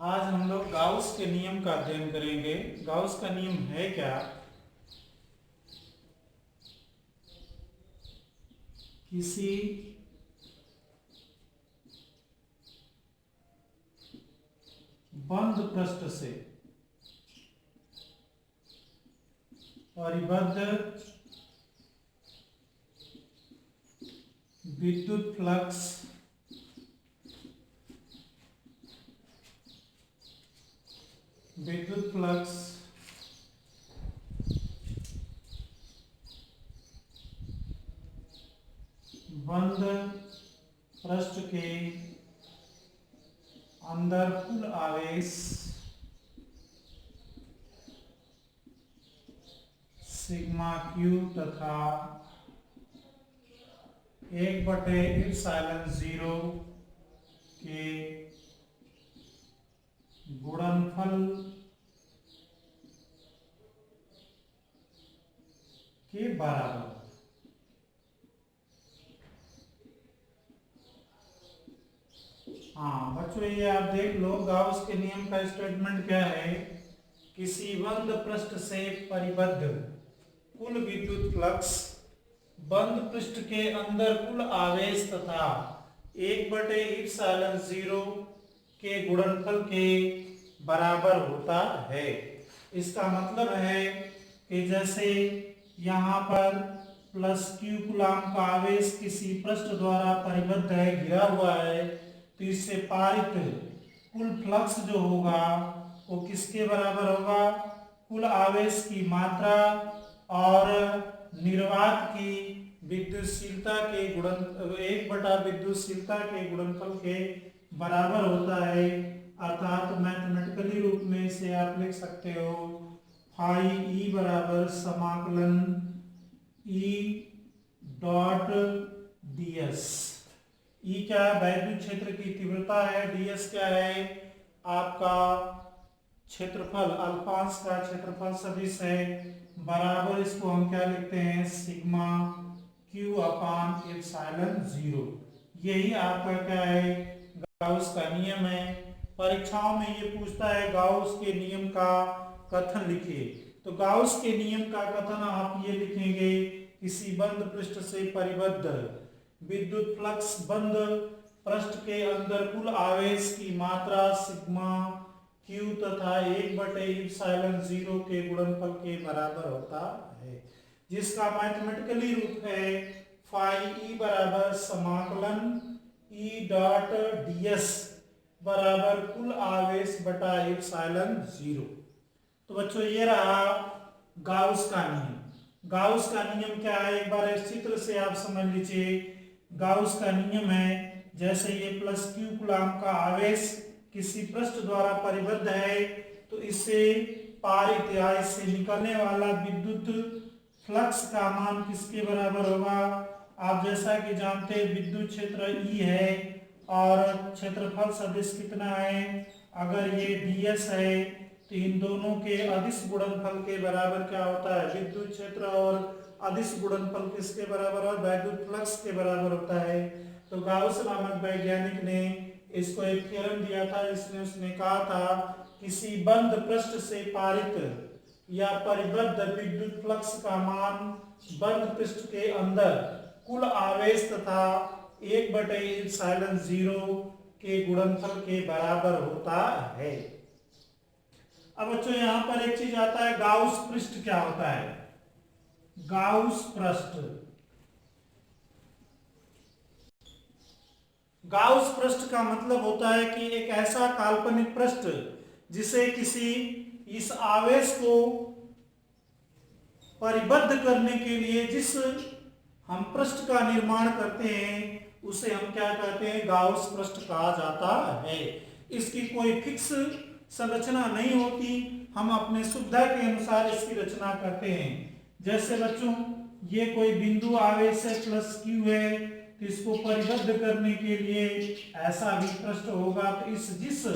आज हम लोग गाउस के नियम का अध्ययन करेंगे। गाउस का नियम है क्या? किसी बंद पृष्ठ से परिबद्ध विद्युत फ्लक्स बंद पृष्ठ के अंदर कुल आवेश सिग्मा क्यू तथा 1/ε0 के गुणनफल के बराबर। हाँ बच्चों, ये आप देख लो, गाउस के नियम का स्टेटमेंट क्या है। किसी बंद पृष्ठ से परिबद्ध कुल विद्युत फ्लक्स बंद पृष्ठ के अंदर कुल आवेश तथा 1/ε0 के गुणनफल के बराबर होता है। इसका मतलब है कि जैसे यहाँ पर प्लस क्यू कूलाम का आवेश किसी पृष्ठ द्वारा परिबद्ध है, घिरा हुआ है, तो इससे पारित कुल फ्लक्स जो होगा वो किसके बराबर होगा? कुल आवेश की मात्रा और निर्वात की विद्युतशीलता के गुणन 1/विद्युतशीलता के गुणनफल के बराबर होता है। अर्थात मैथमेटिकली रूप में इसे आप लिख सकते हो फाई ई बराबर समाकलन ई डॉट डी एस। ई क्या है? वैद्युत क्षेत्र की तीव्रता है। ds क्या है? आपका क्षेत्रफल, अल्फांश का क्षेत्रफल सदिश है, बराबर इसको हम क्या लिखते हैं? सिग्मा q अपान एप्सिलॉन 0। यही आपका क्या है? गाउस का नियम है। परीक्षाओं में ये पूछता है गाउस के नियम का कथन लिखिए। तो गाउस के नियम का कथन आप ये लिखेंगे, किसी बंद पृष्ठ से परिबद्ध विद्युत फ्लक्स बंद पृष्ठ के अंदर कुल आवेश की मात्रा सिग्मा क्यू तथा 1/ε0 के गुणनफल के बराबर होता है, जिसका मैथमेटिकली रूप है फाई ई बराबर समाकलन ई डॉट ds बराबर कुल आवेश बटा एप्सिलॉन 0। तो बच्चों ये रहा गाउस का नियम। गाउस का नियम क्या है? एक बार इस चित्र से आप समझ लीजिए। गाउस का नियम है, जैसे ये प्लस क्यू कूलाम का आवेश किसी पृष्ठ द्वारा परिबद्ध है, तो इससे पारित या इससे निकलने वाला विद्युत फ्लक्स का मान किसके बराबर होगा? आप जैसा कि जानते हैं विद्युत क्षेत्र ई है और क्षेत्रफल सदिश कितना है? अगर ये ds है तो इन दोनों के अदिश गुणनफल के बराबर क्या होता है? विद्युत क्षेत्र और अदिश गुणनफल किसके बराबर और वैद्युत फ्लक्स के बराबर होता है। तो गाउस नामक वैज्ञानिक ने इसको एक थ्योरम दिया था, इसमें उसने कहा था किसी बंद पृष्ठ से पारित या परिबद्ध विद्युत फ्लक्स का मान बंद पृष्ठ के अंदर कुल आवेश तथा 1/ε0 के गुणनफल के बराबर होता है। अब बच्चों यहाँ पर एक चीज आता है, गाउस पृष्ठ क्या होता है? गाउस पृष्ठ, गाउस पृष्ठ का मतलब होता है कि एक ऐसा काल्पनिक पृष्ठ जिसे किसी इस आवेश को परिबद्ध करने के लिए जिस हम पृष्ठ का निर्माण करते हैं उसे हम क्या कहते हैं? गाउस पृष्ठ कहा जाता है। इसकी कोई फिक्स संरचना नहीं होती, हम अपने सुविधा के अनुसार इसकी रचना करते हैं। जैसे बच्चों ये कोई बिंदु आवेश है प्लस क्यू है, तो इसको परिबद्ध करने के लिए ऐसा भी पृष्ठ होगा। तो इस जिस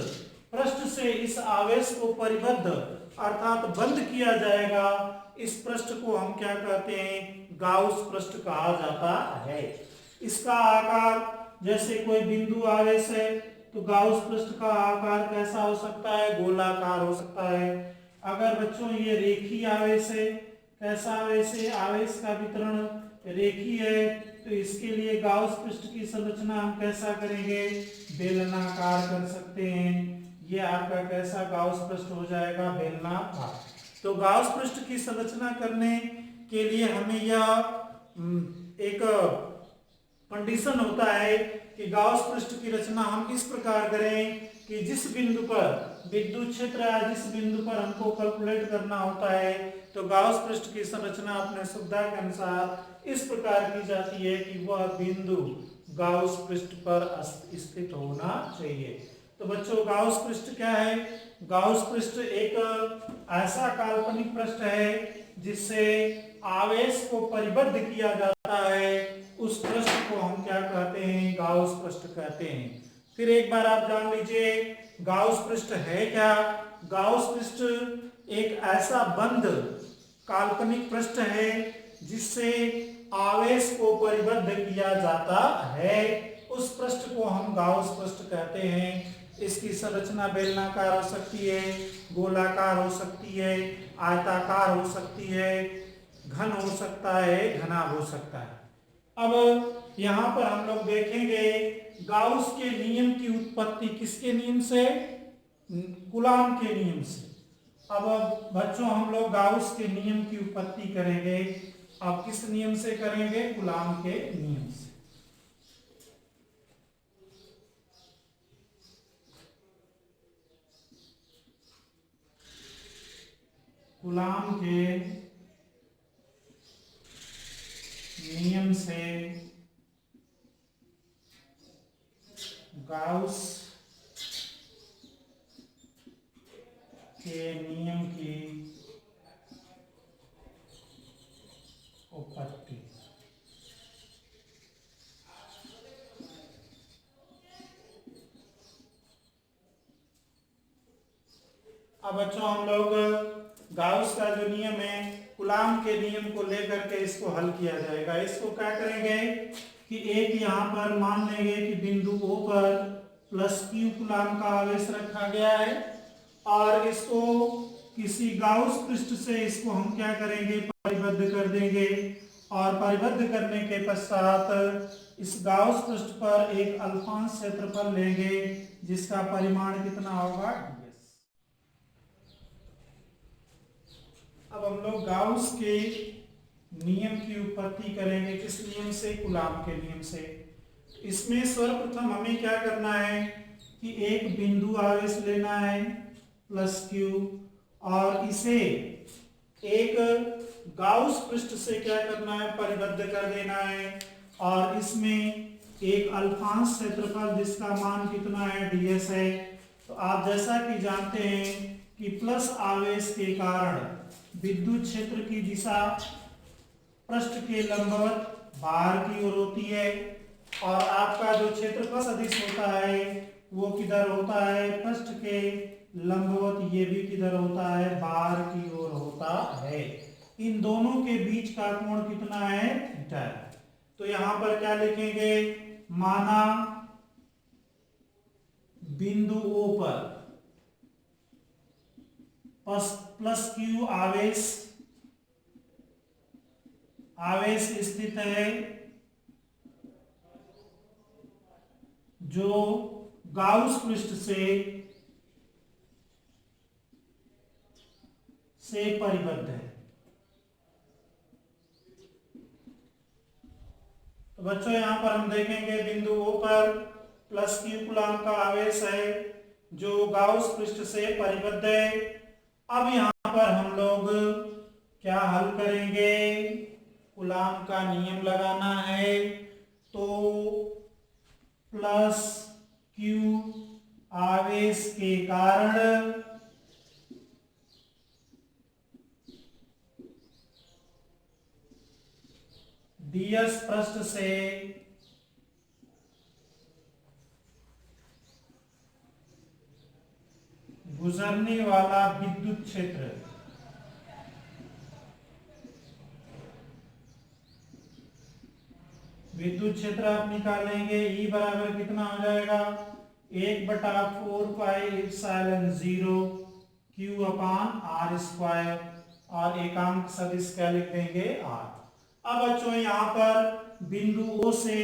पृष्ठ से इस आवेश को परिबद्ध अर्थात बंद किया जाएगा, इस पृष्ठ को हम क्या कहते हैं? गाउस पृष्ठ कहा जाता है। इसका आकार, जैसे कोई बिंदु आवेश है तो गाउस पृष्ठ का आकार कैसा हो सकता है? गोलाकार हो सकता है। अगर बच्चों ये रेखीय आवेश है, कैसा आवेश है? आवेश का वितरण रेखीय है, तो इसके लिए गाउस पृष्ठ की संरचना हम कैसा करेंगे? बेलनाकार कर सकते हैं। ये आपका कैसा गाउस पृष्ठ हो जाएगा? बेलनाकार। तो गाउस पृष्ठ की संरचना करने के लिए हमें यह एक कंडीशन होता है कि गाउस पृष्ठ की रचना हम इस प्रकार करें कि जिस बिंदु पर विद्युत क्षेत्र या जिस बिंदु पर हमको कैलकुलेट करना होता है, तो गाउस पृष्ठ की संरचना अपने सुविधा के अनुसार इस प्रकार की जाती है कि वह बिंदु गाउस पृष्ठ पर स्थित होना चाहिए। तो बच्चों गाउस पृष्ठ क्या है? गाउस पृष्ठ एक ऐसा काल्पनिक पृष्ठ है जिससे आवेश को परिबद्ध किया जाता है। उस पृष्ठ को हम क्या कहते हैं? गाउस पृष्ठ कहते हैं। फिर एक बार आप जान लीजिए गाउस पृष्ठ है क्या? गाउस पृष्ठ एक ऐसा बंद काल्पनिक पृष्ठ है जिससे आवेश को परिबद्ध किया जाता है। उस पृष्ठ को हम गाउस पृष्ठ कहते हैं। इसकी संरचना बेलनाकार हो सकती है, गोलाकार हो सकती है, आयताकार हो सकती है, घन हो सकता है, घना हो सकता है। अब यहाँ पर हम लोग देखेंगे गाउस के नियम की उत्पत्ति किसके नियम से? कूलॉम के नियम से। अब बच्चों हम लोग गाउस के नियम की उत्पत्ति करेंगे। अब किस नियम से करेंगे? कूलॉम के नियम से। कूलॉम के नियम से गाउस के नियम की उत्पत्ति। अब बच्चों हम लोग गाउस का जो नियम है, कूलॉम के नियम को लेकर के इसको हल किया जाएगा। इसको क्या करेंगे कि एक यहाँ पर मान लेंगे कि बिंदु O पर +Q कूलॉम का आवेश रखा गया है और इसको किसी गाउस पृष्ठ से इसको हम क्या करेंगे? परिबद्ध कर देंगे। और परिबद्ध करने के पश्चात इस गाउस पृष्ठ पर एक अल्फांश क्षेत्रफल लेंगे जिसका परिमाण कितना होगा? ds। अब हम लोग गाउस के नियम की उत्पत्ति करेंगे। किस नियम से? कूलॉम के नियम से। इसमें सर्वप्रथम हमें क्या करना है कि एक बिंदु आवेश लेना है +Q और इसे एक गाउस पृष्ठ से क्या करना है? परिबद्ध कर देना है और इसमें एक अल्फांश क्षेत्रफल जिसका मान कितना है? ds है। तो आप जैसा कि जानते हैं कि प्लस आवेश के कारण विद्युत क्षेत्र की दिशा पृष्ठ के लंबवत बाहर की ओर होती है और आपका जो क्षेत्रफल सदिश होता है वो किधर होता है? पृष्ठ के लंबवत। ये भी किधर होता है? बाहर की ओर होता है। इन दोनों के बीच का कोण कितना है? थीटा है। तो यहां पर क्या लिखेंगे? माना बिंदु O पर +Q आवेश स्थित है जो गाउस पृष्ठ से परिबद्ध है। तो बच्चों यहां पर हम देखेंगे बिंदु O पर +Q कूलॉम का आवेश है जो गाउस पृष्ठ से परिबद्ध है। अब यहां पर हम लोग क्या हल करेंगे? कूलॉम का नियम लगाना है। तो +Q आवेश के कारण ds पृष्ठ से गुजरने वाला विद्युत क्षेत्र आप निकालेंगे। E बराबर कितना हो जाएगा? 1/4πε0 Q/r², और एकांक सदिश क्या लिख देंगे r। अब बच्चों यहाँ पर बिंदु O से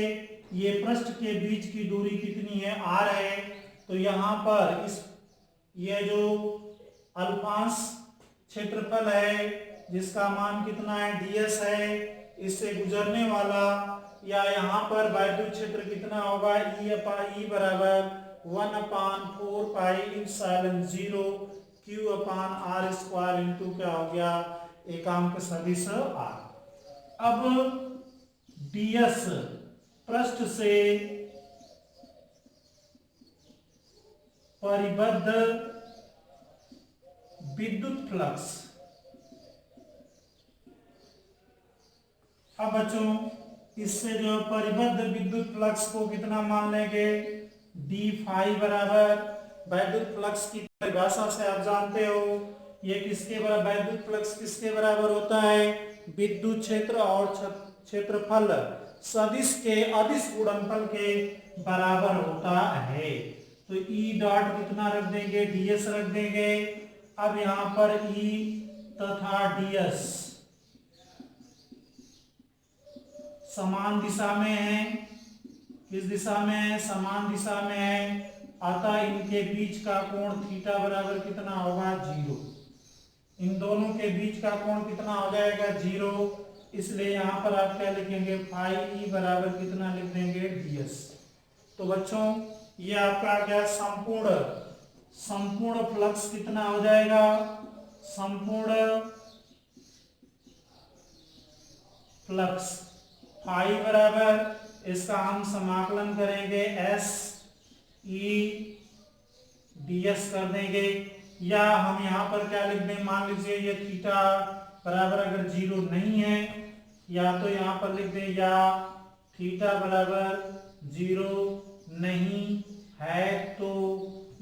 ये पृष्ठ के बीच की दूरी कितनी है, r है। तो यहाँ पर इस ये जो अल्फांश क्षेत्रफल है जिसका मान कितना है, ds है, इससे गुजरने वाला या यहाँ पर वैद्युत क्षेत्र कितना होगा, E बराबर 1/4πε0 Q/r² इंटू क्या हो गया, एकांक सदिश r। अब ds पृष्ठ से परिबद्ध विद्युत फ्लक्स। अब बच्चों इससे जो परिबद्ध विद्युत फ्लक्स को कितना मान लेंगे, d फाई बराबर, वैद्युत फ्लक्स की परिभाषा से आप जानते हो ये किसके बराबर, वैद्युत फ्लक्स किसके बराबर होता है, विद्युत क्षेत्र और क्षेत्रफल सदिश के अदिश गुणनफल के बराबर होता है। तो E डॉट कितना रख देंगे, ds रख देंगे। अब यहाँ पर E तथा ds समान दिशा में है, किस दिशा में है, समान दिशा में है, अतः इनके बीच का कोण थीटा बराबर कितना होगा, 0। इन दोनों के बीच का कोण कितना हो जाएगा, 0। इसलिए यहाँ पर आप क्या लिखेंगे, फाई E बराबर कितना लिख देंगे, ds। तो बच्चों ये आपका क्या संपूर्ण फ्लक्स कितना हो जाएगा, संपूर्ण फ्लक्स फाई बराबर, इसका हम समाकलन करेंगे s e ds कर देंगे, या हम यहाँ पर क्या लिख दें, मान लीजिए ये थीटा बराबर अगर 0 नहीं है, या तो यहाँ पर लिख दें या थीटा बराबर 0 नहीं है तो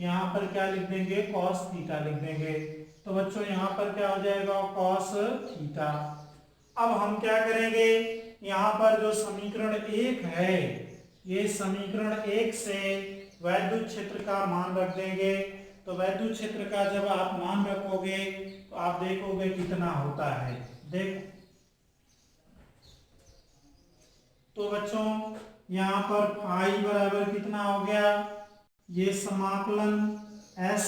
यहाँ पर क्या लिख देंगे, cos थीटा लिख देंगे। तो बच्चों यहाँ पर क्या हो जाएगा, cos थीटा। अब हम क्या करेंगे, यहाँ पर जो समीकरण 1 है, ये समीकरण 1 से वैद्युत क्षेत्र का मान रख देंगे। तो वैद्युत क्षेत्र का जब आप मान रखोगे तो आप देखोगे कितना होता है, देखो। तो बच्चों यहाँ पर फाई बराबर कितना हो गया, ये समाकलन s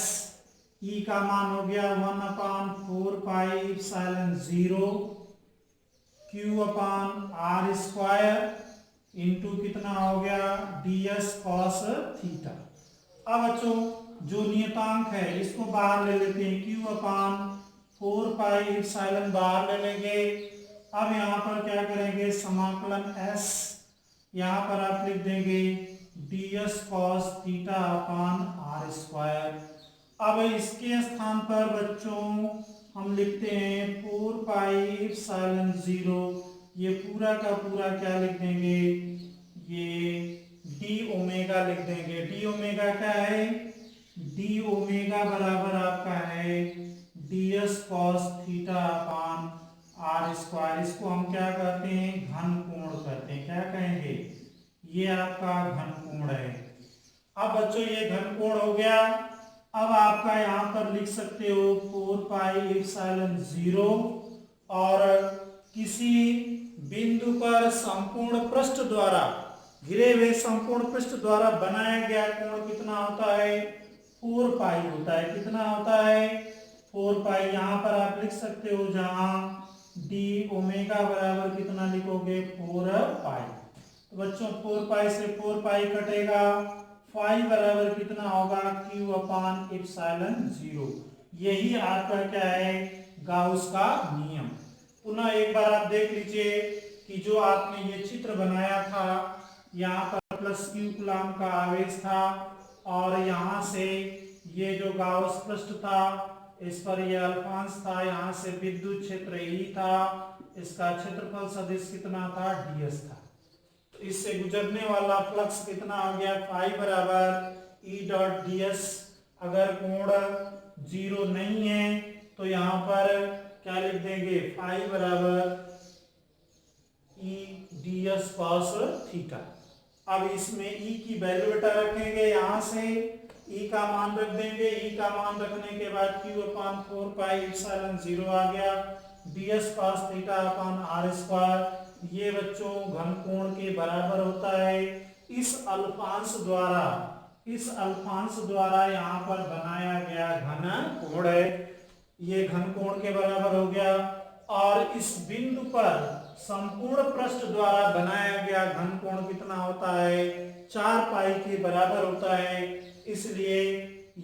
e का मान हो गया 1/4πε0 Q/r² इंटू कितना हो गया, ds cos थीटा। अब बच्चों जो नियतांक है इसको बाहर ले लेते हैं, Q/4πε बाहर ले लेंगे। अब यहाँ पर क्या करेंगे, समाकलन s, यहाँ पर आप लिख देंगे ds cos θ/r²। अब इसके स्थान पर बच्चों हम लिखते हैं 4πε0, ये पूरा का पूरा क्या लिख देंगे, ये d ओमेगा लिख देंगे। d ओमेगा क्या है, d ओमेगा बराबर आपका है ds cos θ/r²। इसको हम क्या कहते हैं, घन कोण कहते हैं। क्या कहेंगे, ये आपका घन कोण है। अब बच्चों ये घन कोण हो गया। अब आपका यहाँ पर लिख सकते हो 4πε0, और किसी बिंदु पर संपूर्ण पृष्ठ द्वारा, घिरे हुए संपूर्ण पृष्ठ द्वारा बनाया गया कोण कितना होता है, 4 पाई होता है। कितना होता है, 4 पाई। यहाँ पर आप लिख सकते हो, जहाँ d ओमेगा बराबर कितना लिखोगे, 4 पाई। तो बच्चों 4 पाई से 4 पाई कटेगा, फाई बराबर कितना होगा, Q/ε0। यही आपका क्या है, गाउस का नियम। पुनः एक बार आप देख लीजिए कि जो आपने ये चित्र बनाया था, यहाँ पर +Q कूलाम का आवेश था, और यहाँ से ये जो गाउस पृष्ठ था इस पर ये अल्फांश था, यहाँ से विद्युत क्षेत्र E था, इसका क्षेत्रफल सदिश कितना था, ds था। इससे गुजरने वाला फ्लक्स कितना हो गया, फाई बराबर E डॉट ds। अगर कोण 0 नहीं है तो यहाँ पर क्या लिख देंगे, फाई बराबर E ds cos थीटा। अब इसमें ई की वैल्यू बेटा रखेंगे, यहां से ई का मान रख देंगे। ई का मान रखने के बाद क्यू अपान 4 पाई एप्सिलॉन 0 आ गया, ds cos theta upon r square. ये बच्चों घन कोण के बराबर होता है। इस अल्फांश द्वारा यहाँ पर बनाया गया घन कोण है, ये घन कोण के बराबर हो गया। और इस बिंदु पर संपूर्ण पृष्ठ द्वारा बनाया गया घन कोण कितना होता है, 4 पाई के बराबर होता है। इसलिए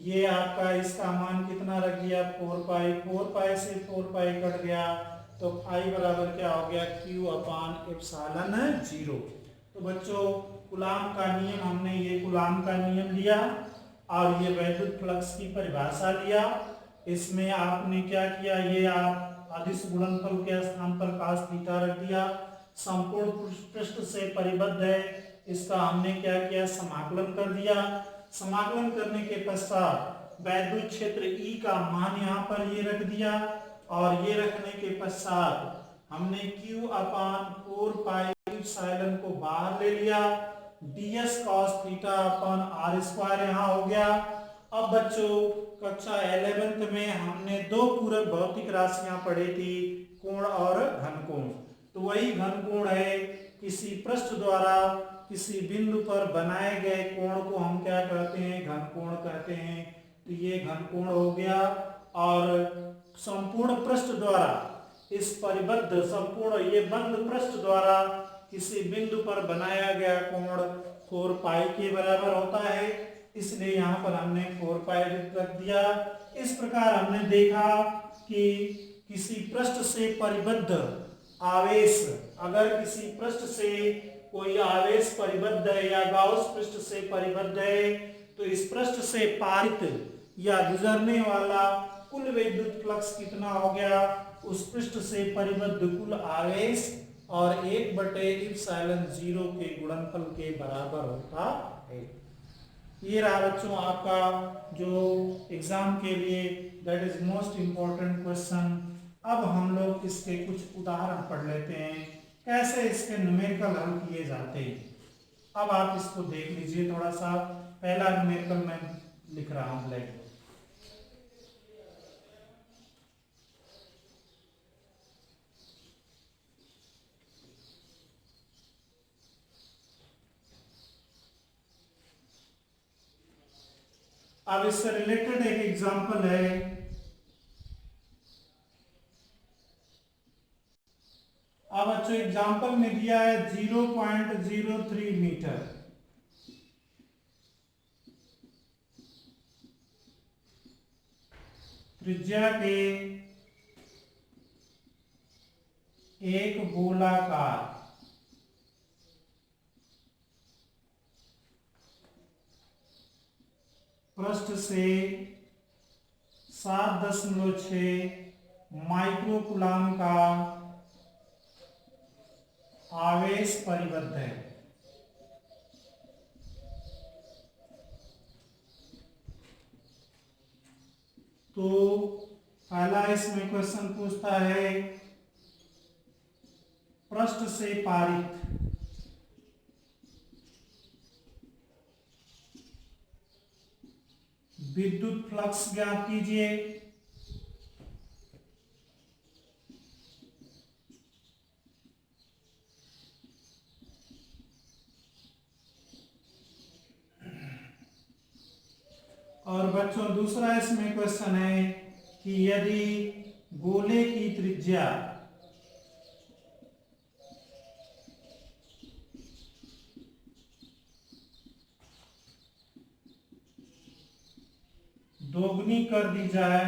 ये आपका इसका मान कितना रख दिया, 4 पाई। 4 पाई से 4 पाई कट गया तो फाई बराबर क्या हो गया, क्यू अपान एप्सिलॉन 0। तो बच्चों कूलाम का नियम, हमने ये कूलाम का नियम लिया और ये वैद्युत फ्लक्स की परिभाषा लिया। इसमें आपने क्या किया, ये आप अदिश गुणनफल के स्थान पर cos थीटा रख दिया। संपूर्ण पृष्ठ से परिबद्ध है, इसका हमने क्या किया, समाकलन कर दिया। समाकलन करने के पश्चात वैद्युत क्षेत्र E का मान यहाँ पर ये रख दिया और ये रखने के पश्चात हमने Q अपान 4 पाई एप्सिलॉन को बाहर ले लिया। ds cos theta upon r square यहाँ हो गया। अब बच्चों कक्षा 11th में हमने दो पूरक भौतिक राशियां पढ़ी थी, कोण और घन कोण। तो वही घन कोण है, किसी पृष्ठ द्वारा किसी बिंदु पर बनाए गए कोण को हम क्या कहते हैं, घन कोण कहते हैं। तो ये घन कोण हो गया। और संपूर्ण पृष्ठ द्वारा इस परिबद्ध संपूर्ण ये बंद पृष्ठ द्वारा किसी बिंदु पर बनाया गया कोण 4 पाई के बराबर होता है, इसलिए यहाँ पर हमने 4 पाई रख दिया। इस प्रकार हमने देखा कि किसी पृष्ठ से परिबद्ध आवेश, अगर किसी पृष्ठ से कोई आवेश परिबद्ध है या गाउस पृष्ठ से परिबद्ध है, तो इस पृष्ठ से पारित या गुजरने वाला कुल विद्युत फ्लक्स कितना हो गया, उस पृष्ठ से परिबद्ध कुल आवेश और 1/एप्सिलॉन 0 के गुणनफल के बराबर होता है। ये रहा बच्चों आपका जो एग्जाम के लिए that is most important question. अब हम लोग इसके कुछ उदाहरण पढ़ लेते हैं, कैसे इसके न्यूमेरिकल हल किए जाते हैं। अब आप इसको देख लीजिए थोड़ा सा। पहला न्यूमेरिकल मैं लिख रहा हूं ब्लैक। अब इससे रिलेटेड एक एग्जांपल है। अब बच्चों एग्जांपल में दिया है 0.03 मीटर। त्रिज्या के एक गोलाकार पृष्ठ से 7.6 माइक्रोकूलाम का आवेश परिबद्ध है। तो पहला इसमें क्वेश्चन पूछता है, पृष्ठ से पारित विद्युत फ्लक्स ज्ञात कीजिए। और बच्चों दूसरा इसमें क्वेश्चन है कि यदि गोले की त्रिज्या दोगुनी कर दी जाए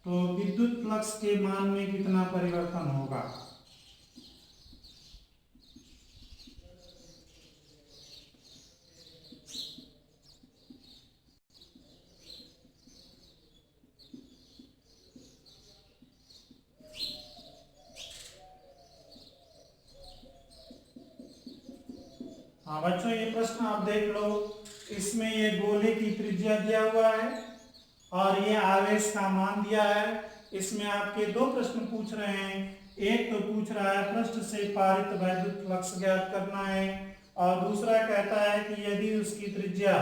तो विद्युत फ्लक्स के मान में कितना परिवर्तन होगा। हाँ बच्चों ये प्रश्न आप देख लो, इसमें ये गोले की त्रिज्या दिया हुआ है और ये आवेश का मान दिया है। इसमें आपके दो प्रश्न पूछ रहे हैं एक तो पूछ रहा है पृष्ठ से पारित वैद्युत फ्लक्स ज्ञात करना है, और दूसरा कहता है कि यदि उसकी त्रिज्या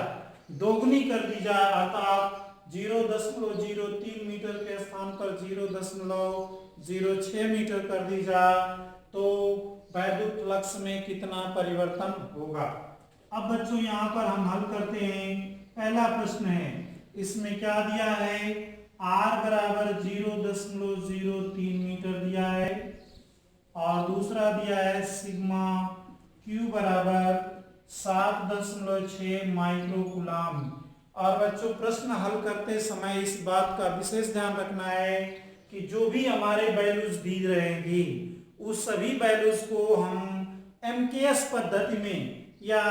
दोगुनी कर दी जाए अर्थात 0.03 मीटर के स्थान पर 0.06 मीटर कर दी जाए तो वैद्युत फ्लक्स में कितना परिवर्तन होगा। अब बच्चों यहाँ पर हम हल करते हैं। पहला प्रश्न है, इसमें क्या दिया है, R बराबर 0.03 मीटर दिया है, और दूसरा दिया है सिग्मा Q बराबर 7.6 माइक्रो कूलम। और बच्चों प्रश्न हल करते समय इस बात का विशेष ध्यान रखना है कि जो भी हमारे वैल्यूज दी रहेंगी उस सभी वैल्यूज को हम MKS पद्धति में या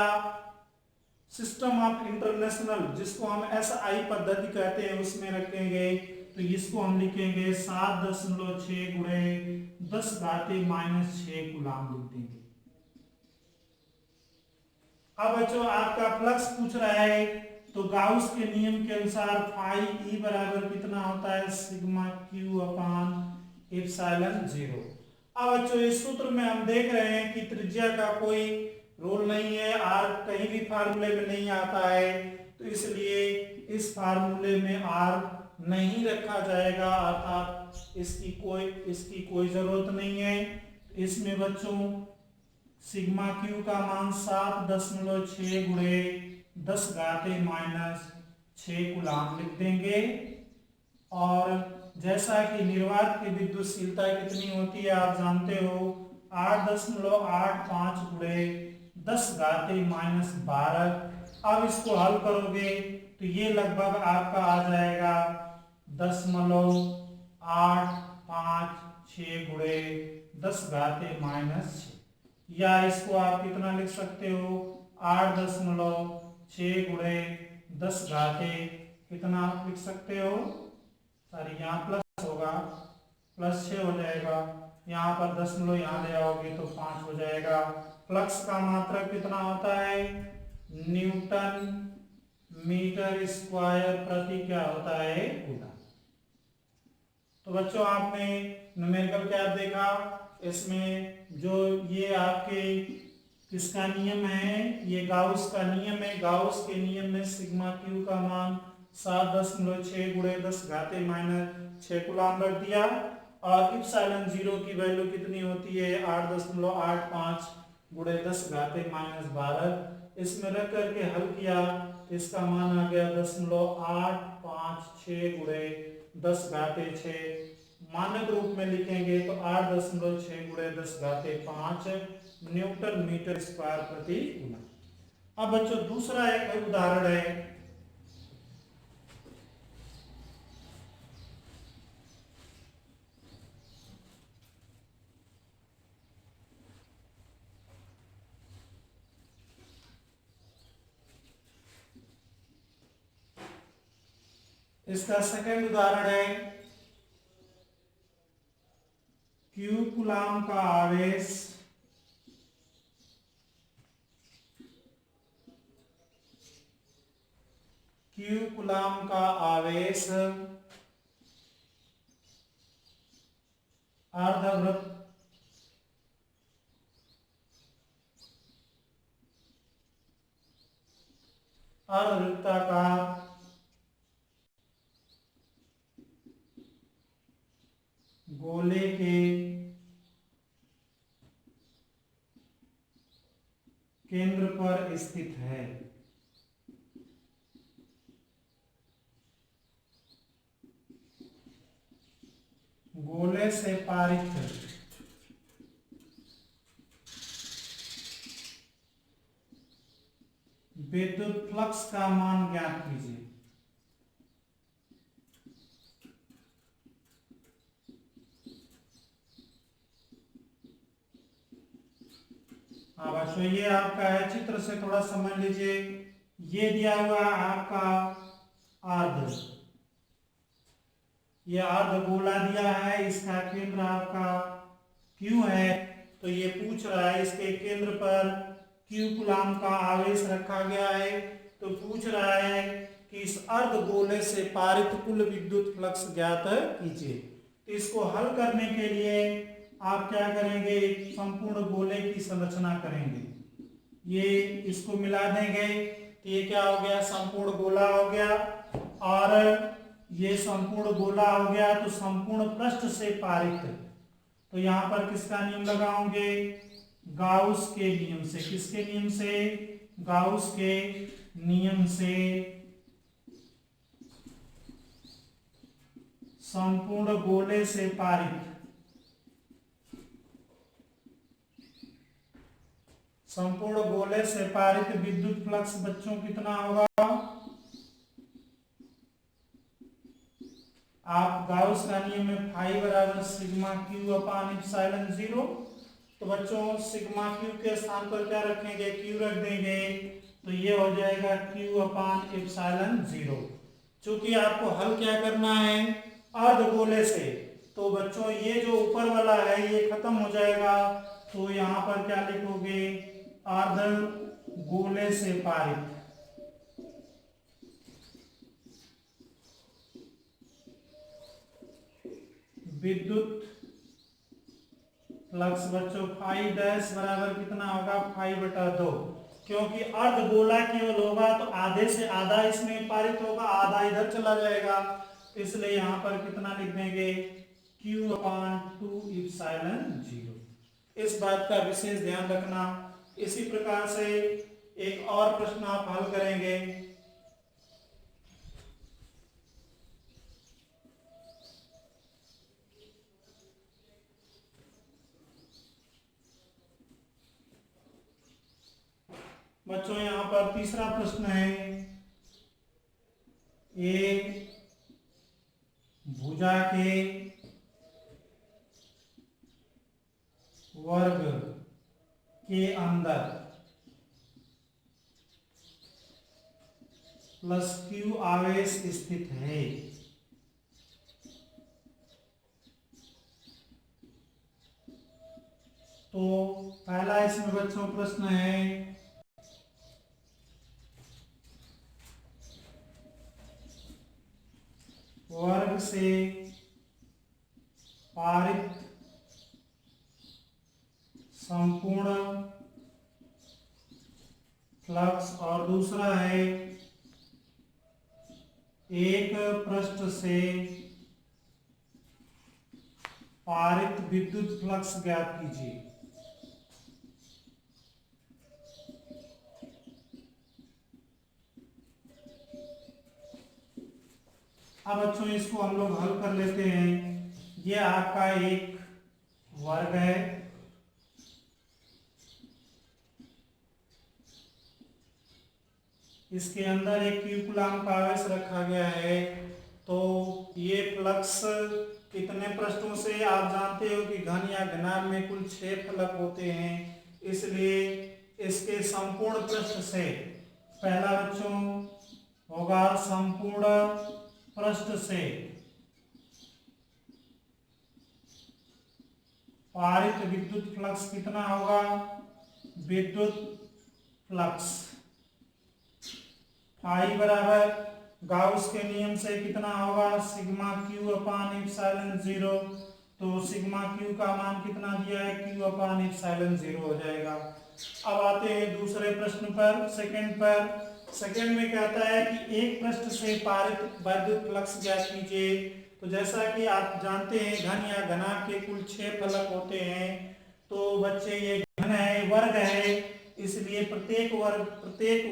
सिस्टम ऑफ इंटरनेशनल जिसको हम SI पद्धति कहते हैं उसमें रखेंगे। तो इसको हम लिखेंगे 7.6 गुणे 10⁻⁻6 कूलम लिख देंगे। अब बच्चों आपका फ्लक्स पूछ रहा है, तो गाउस के नियम के अनुसार फाई E बराबर कितना होता है, सिग्मा Q अपान एप्सिलॉन 0। अब बच्चों इस सूत्र में हम देख रहे हैं कि त्रिज्या का कोई रोल नहीं है, R कहीं भी फार्मूले में नहीं आता है, तो इसलिए इस फार्मूले में R नहीं रखा जाएगा, अर्थात इसकी कोई जरूरत नहीं है। इसमें बच्चों सिग्मा Q का मान 7.6 गुणे 10⁻⁻6 कूलम लिख देंगे। और जैसा कि निर्वात की विद्युतशीलता कितनी होती है आप जानते हो, 8.85 गुणे 10⁻12। अब इसको हल करोगे तो ये लगभग आपका आ जाएगा 0.856 गुणे 10⁻⁻6, या इसको आप कितना लिख सकते हो, 8.6 गुणे 10 कितना आप लिख सकते हो, सॉरी यहाँ प्लस होगा, +6 हो जाएगा, यहाँ पर दशमलव यहाँ ले आओगे तो 5 हो जाएगा। फ्लक्स का मात्रक कितना होता है, न्यूटन मीटर स्क्वायर प्रति क्या होता है, कूलम। तो बच्चों आपने न्यूमेरिकल क्या देखा, इसमें जो ये आपके किसका नियम है, ये गाउस का नियम है। गाउस के नियम में सिग्मा Q का मान 7.6 गुणे 10⁻⁻6 कूलम रख दिया, और इप्सिलॉन 0 की वैल्यू कितनी होती है, 8.85 गुणे 10⁻12। इसमें रख करके हल किया तो इसका मान आ गया 0.856 गुणे 10�6। मानक रूप में लिखेंगे तो 8.6 गुणे 10⁵ न्यूटन मीटर स्क्वायर प्रति कूलम। अब बच्चों दूसरा एक उदाहरण है, इसका सेकंड उदाहरण है, Q कूलम का आवेश अर्धवृत्त अर्धवृत्ताकार गोले के केंद्र पर स्थित है। गोले से पारित विद्युत फ्लक्स का मान ज्ञात कीजिए। हाँ बच्चों ये आपका है, चित्र से थोड़ा समझ लीजिए। ये दिया हुआ आपका अर्ध, ये अर्ध गोला दिया है, इसका केंद्र आपका Q है। तो ये पूछ रहा है इसके केंद्र पर Q कूलम का आवेश रखा गया है। तो पूछ रहा है कि इस अर्ध गोले से पारित कुल विद्युत फ्लक्स ज्ञात कीजिए। तो इसको हल करने के लिए आप क्या करेंगे, एक संपूर्ण गोले की संरचना करेंगे। ये इसको मिला देंगे तो ये क्या हो गया, संपूर्ण गोला हो गया। और ये संपूर्ण गोला हो गया तो संपूर्ण पृष्ठ से पारित, तो यहां पर किसका नियम लगाओगे, गाउस के नियम से। किसके नियम से, गाउस के नियम से संपूर्ण गोले से पारित, संपूर्ण गोले से पारित विद्युत फ्लक्स बच्चों कितना होगा, आप गाउस का नियम में फाई बराबर सिग्मा क्यू अपान इप्सिलॉन 0, तो बच्चों सिग्मा क्यू के स्थान पर क्या रखेंगे, क्यू रख देंगे, तो ये हो जाएगा क्यू अपान इप्सिलॉन 0। चूंकि आपको हल क्या करना है, अर्धगोले से, तो बच्चों ये जो ऊपर वाला है ये खत्म हो जाएगा, तो यहाँ पर क्या लिखोगे, अर्धगोले से पारित विद्युत फ्लक्स बच्चों फाई डैश बराबर कितना होगा, फाई बटा 2, क्योंकि अर्धगोला केवल होगा तो आधे से आधा इसमें पारित होगा, आधा इधर चला जाएगा, इसलिए यहां पर कितना लिख देंगे, Q अपान 2 इप्सिलॉन 0। इस बात का विशेष ध्यान रखना। इसी प्रकार से एक और प्रश्न आप हल करेंगे। बच्चों यहां पर तीसरा प्रश्न है, एक भुजा के वर्ग के अंदर प्लस क्यू आवेश स्थित है, तो पहला इसमें बच्चों प्रश्न है, वर्ग से पारित संपूर्ण फ्लक्स, और दूसरा है एक पृष्ठ से पारित विद्युत फ्लक्स ज्ञात कीजिए। अब बच्चों इसको हम लोग हल कर लेते हैं। ये आपका एक वर्ग है, इसके अंदर एक क्यू कूलम का आवेश रखा गया है, तो ये फ्लक्स कितने पृष्ठों से, आप जानते हो कि घन या घनाभ में कुल 6 फलक होते हैं, इसलिए इसके संपूर्ण पृष्ठ से, पहला बच्चों होगा संपूर्ण पृष्ठ से पारित विद्युत फ्लक्स कितना होगा, विद्युत फ्लक्स फाई बराबर गाउस के नियम से कितना होगा, सिग्मा क्यू अपान इप्सिलॉन 0, तो सिग्मा क्यू का मान कितना दिया है, क्यू अपान इप्सिलॉन 0 हो जाएगा। अब आते हैं दूसरे प्रश्न पर, सेकंड पर। सेकंड में कहता है कि एक पृष्ठ से पारित विद्युत फ्लक्स ज्ञात कीजिए। तो जैसा कि आप जानते हैं घन या घनाभ के कुल 6 फलक होते हैं, तो बच्चे ये घन है, वर्ग है, इसलिए प्रत्येक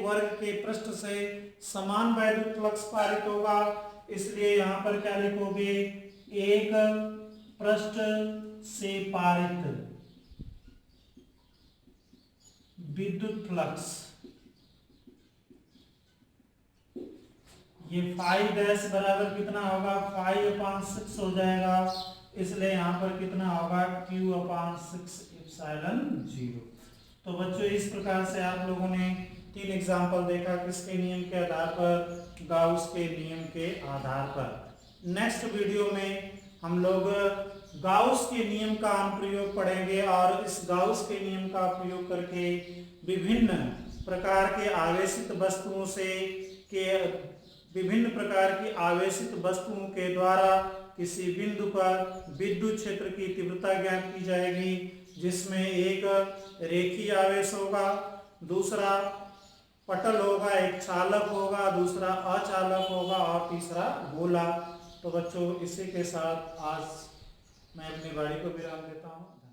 वर्ग के पृष्ठ से समान विद्युत फ्लक्स पारित होगा, इसलिए यहाँ पर क्या लिखोगे, एक पृष्ठ से पारित विद्युत फ्लक्स, ये फाई डैश बराबर कितना होगा, फाई अपान 6 हो जाएगा, इसलिए यहाँ पर कितना होगा, क्यू अपान 6 इप्सिलॉन 0। तो बच्चों इस प्रकार से आप लोगों ने 3 एग्जाम्पल देखा, किसके नियम के आधार पर, गाउस के नियम के आधार पर। नेक्स्ट वीडियो में हम लोग गाउस के नियम का अनुप्रयोग पढ़ेंगे, और इस गाउस के नियम का प्रयोग करके विभिन्न प्रकार के आवेशित वस्तुओं से, विभिन्न प्रकार की आवेशित वस्तुओं के द्वारा किसी बिंदु पर विद्युत क्षेत्र की तीव्रता ज्ञात की जाएगी, जिसमें एक रेखीय आवेश होगा, दूसरा पटल होगा, एक चालक होगा, दूसरा अचालक होगा और तीसरा गोला। तो बच्चों इसी के साथ आज मैं अपनी वाणी को विराम देता हूँ।